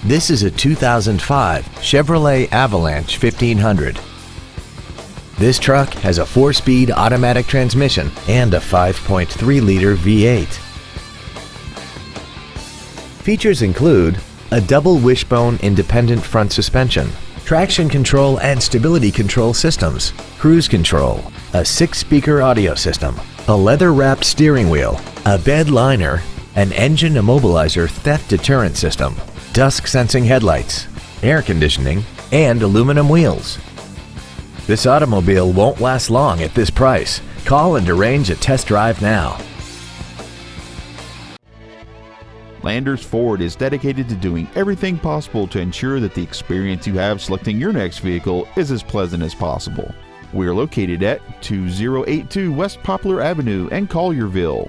This is a 2005 Chevrolet Avalanche 1500. This truck has a 4-speed automatic transmission and a 5.3-liter V8. Features include a double wishbone independent front suspension, traction control and stability control systems, cruise control, a 6-speaker audio system, a leather-wrapped steering wheel, a bed liner, an engine immobilizer theft deterrent system, dusk sensing headlights, air conditioning, and aluminum wheels. This automobile won't last long at this price. Call and arrange a test drive now. Landers Ford is dedicated to doing everything possible to ensure that the experience you have selecting your next vehicle is as pleasant as possible. We are located at 2082 West Poplar Avenue in Collierville.